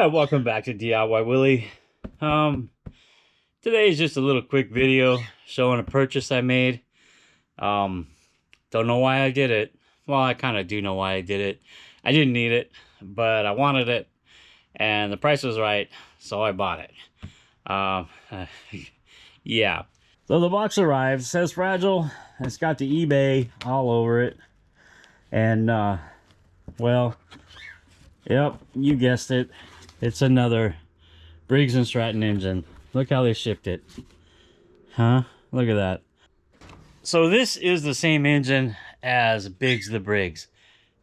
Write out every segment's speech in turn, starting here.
Yeah, welcome back to DIYWilly. Today is just a little quick video showing a purchase I made. Don't know why I did it. Well, I kind of do know why I did it. I didn't need it, but I wanted it, and the price was right, so I bought it. Yeah. So the box arrived. It says fragile. It's got the eBay all over it, and well, yep, you guessed it. It's another Briggs and Stratton engine. Look how they shipped it. Huh? Look at that. So this is the same engine as Biggs the Briggs.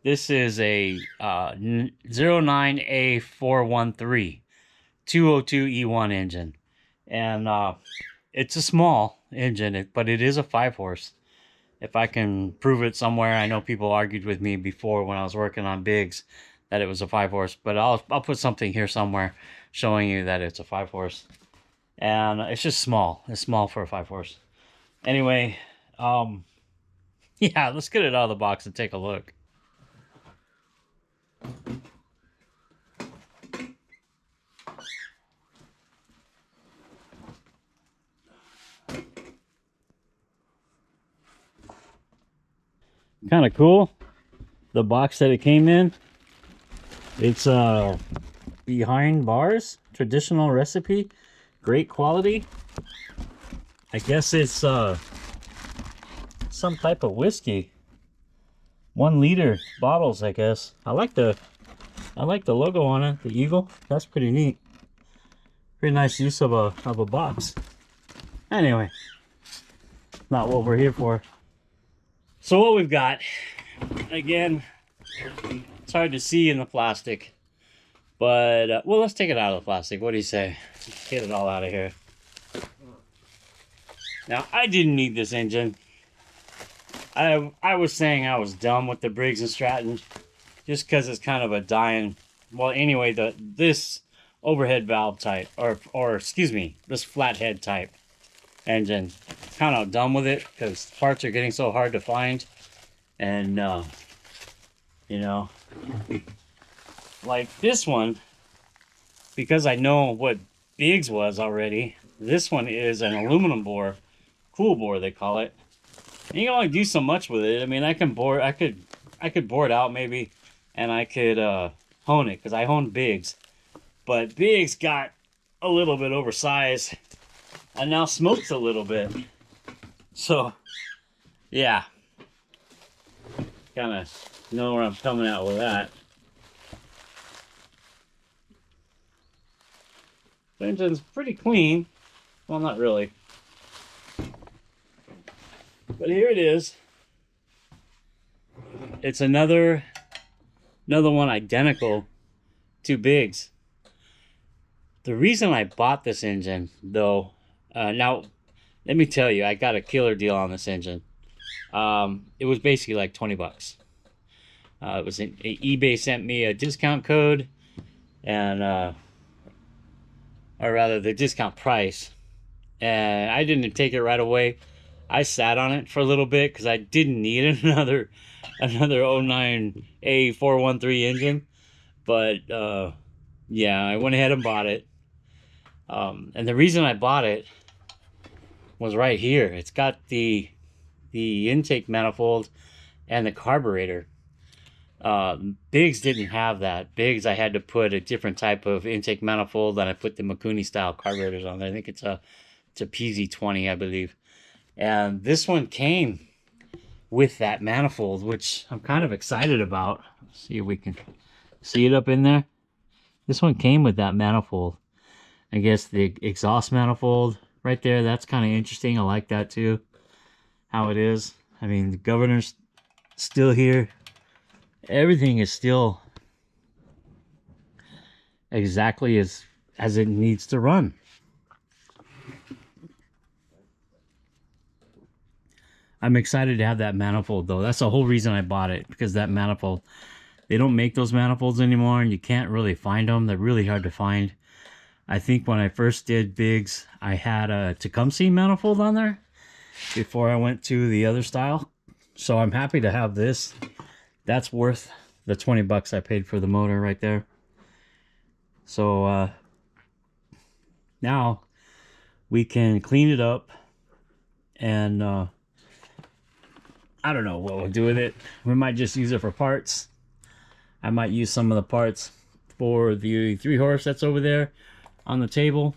This is a 09A413-0202-E1 engine. And it's a small engine, but it is a 5-horse. If I can prove it somewhere. I know people argued with me before when I was working on Biggs that it was a 5-horse, but I'll put something here somewhere showing you that it's a 5-horse. And it's just small. It's small for a 5-horse. Anyway, yeah, let's get it out of the box and take a look. Kind of cool. The box that it came in. It's behind bars, traditional recipe, great quality. I guess it's some type of whiskey. 1 liter bottles, I guess. I like the logo on it, the eagle. That's pretty neat. Pretty nice use of a box. Anyway, not what we're here for. So what we've got, again, it's hard to see in the plastic, but well, let's take it out of the plastic. What do you say? Get it all out of here. Now, I didn't need this engine. I was saying I was done with the Briggs and Stratton just because it's kind of a dying. Well, anyway, this overhead valve type, or excuse me, this flathead type engine, kind of done with it because parts are getting so hard to find, and you know, like this one, because I know what Biggs was already. This one is an aluminum bore, cool bore they call it. And you can only do so much with it. I mean, I could bore it out maybe, and I could hone it because I honed Biggs, but Biggs got a little bit oversized and now smokes a little bit. So yeah, kind of know where I'm coming out with that. The engine's pretty clean. Well, not really. But here it is. It's another one identical to Biggs. The reason I bought this engine, though, now let me tell you, I got a killer deal on this engine. It was basically like 20 bucks. It was eBay sent me a discount code, and or rather the discount price, and I didn't take it right away. I sat on it for a little bit because I didn't need another 09A413 engine, but yeah, I went ahead and bought it. And the reason I bought it was right here. It's got the intake manifold and the carburetor. Biggs didn't have that. Biggs, I had to put a different type of intake manifold, and I put the Mikuni style carburetors on there. I think it's a PZ20, I believe. And this one came with that manifold, which I'm kind of excited about. Let's see if we can see it up in there. This one came with that manifold. I guess the exhaust manifold right there, that's kind of interesting. I like that too, how it is. I mean, the governor's still here. Everything is still exactly as it needs to run. I'm excited to have that manifold, though. That's the whole reason I bought it, because that manifold, they don't make those manifolds anymore, and you can't really find them. They're really hard to find. I think when I first did Biggs, I had a Tecumseh manifold on there before I went to the other style. So I'm happy to have this. That's worth the 20 bucks I paid for the motor right there. So now we can clean it up, and I don't know what we'll do with it. We might just use it for parts. I might use some of the parts for the 3-horse that's over there on the table.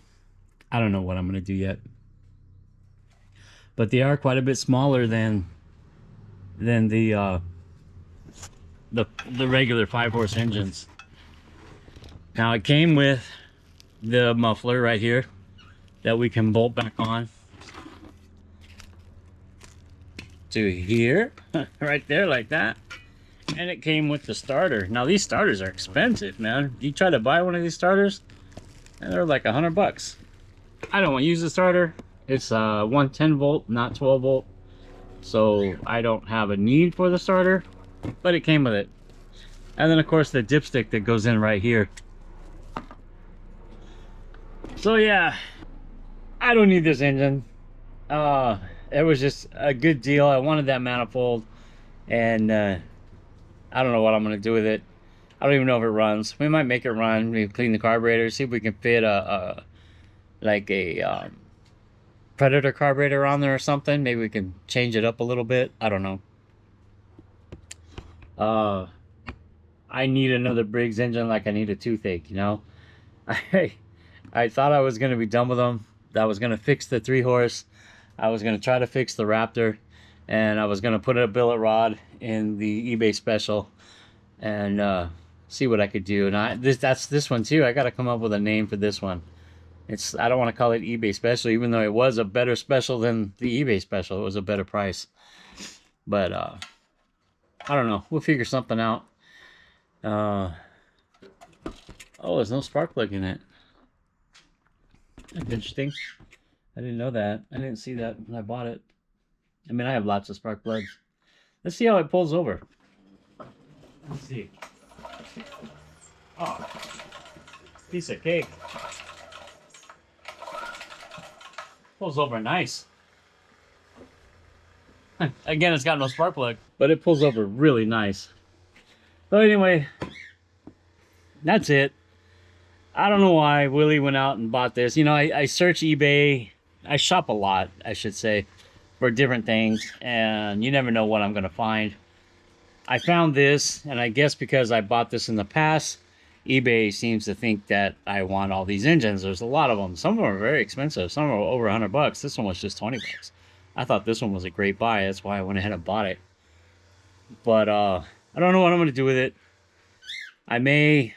I don't know what I'm going to do yet. But they are quite a bit smaller than the regular 5-horse engines. Now it came with the muffler right here that we can bolt back on to here, right there, like that. And it came with the starter. Now these starters are expensive, man. You try to buy one of these starters, and they're like $100. I don't want to use the starter. It's 110 volt, not 12 volt. So I don't have a need for the starter, but it came with it. And then of course the dipstick that goes in right here. So yeah, I don't need this engine. It was just a good deal. I wanted that manifold, and I don't know what I'm gonna do with it. I don't even know if it runs. We might make it run. We clean the carburetor, see if we can fit a Predator carburetor on there or something. Maybe we can change it up a little bit. I don't know. I need another Briggs engine like I need a toothache, you know. I thought I was gonna be done with them. I was gonna fix the 3-horse. I was gonna try to fix the Raptor, and I was gonna put a billet rod in the eBay special and see what I could do. And that's this one too. I got to come up with a name for this one. I don't want to call it eBay special, even though it was a better special than the eBay special. It was a better price. But I don't know. We'll figure something out. Oh, there's no spark plug in it. That's interesting. I didn't know that. I didn't see that when I bought it. I mean, I have lots of spark plugs. Let's see how it pulls over. Let's see. Oh, piece of cake. Pulls over nice. Again, it's got no spark plug, but it pulls over really nice. So anyway, that's it. I don't know why Willie went out and bought this. You know, I search eBay. I shop a lot, I should say, for different things, and you never know what I'm going to find. I found this, and I guess because I bought this in the past, eBay seems to think that I want all these engines. There's a lot of them. Some of them are very expensive. Some are over $100. This one was just $20. I thought this one was a great buy. That's why I went ahead and bought it. But I don't know what I'm going to do with it. I may,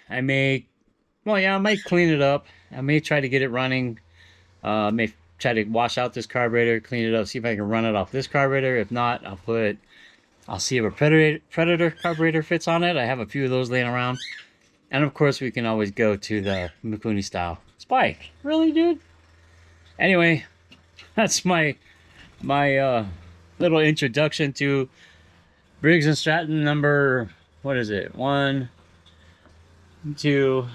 well, yeah, I might clean it up. I may try to get it running. May try to wash out this carburetor, clean it up, see if I can run it off this carburetor. If not, I'll see if a Predator carburetor fits on it. I have a few of those laying around. And of course, we can always go to the Mikuni style spike. Really, dude? Anyway, that's my little introduction to Briggs and Stratton number, what is it? 1, 2,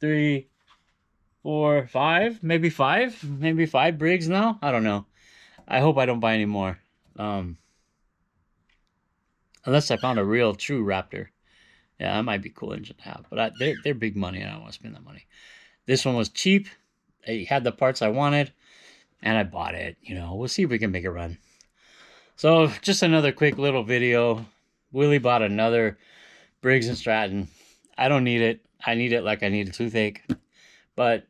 3, 4, 5, maybe 5 Briggs now. I don't know. I hope I don't buy any more. Unless I found a real true Raptor. Yeah, that might be a cool engine to have. But they're big money, and I don't want to spend that money. This one was cheap. It had the parts I wanted, and I bought it. You know, we'll see if we can make it run. So, just another quick little video. Willie bought another Briggs and Stratton. I don't need it. I need it like I need a toothache. But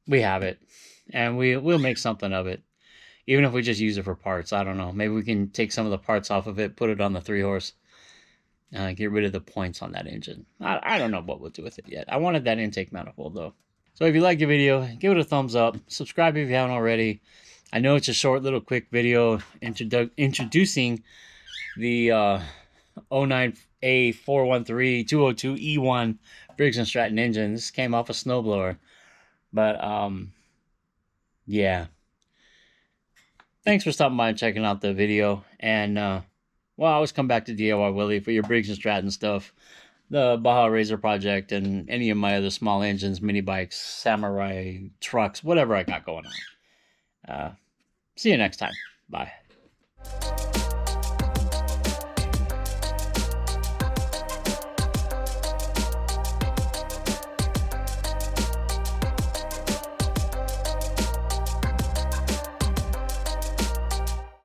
we have it. And we'll make something of it. Even if we just use it for parts. I don't know. Maybe we can take some of the parts off of it, put it on the 3-horse. Get rid of the points on that engine. I don't know what we'll do with it yet. I wanted that intake manifold, though. So if you liked the video, give it a thumbs up. Subscribe if you haven't already. I know it's a short, little, quick video introducing the 09A413-0202-E1 Briggs & Stratton engine. This came off a snowblower. But, yeah. Thanks for stopping by and checking out the video. And, well, I always come back to DIYWilly for your Briggs & Stratton stuff. The Baja Razor project and any of my other small engines, mini bikes, samurai, trucks, whatever I got going on. See you next time. Bye.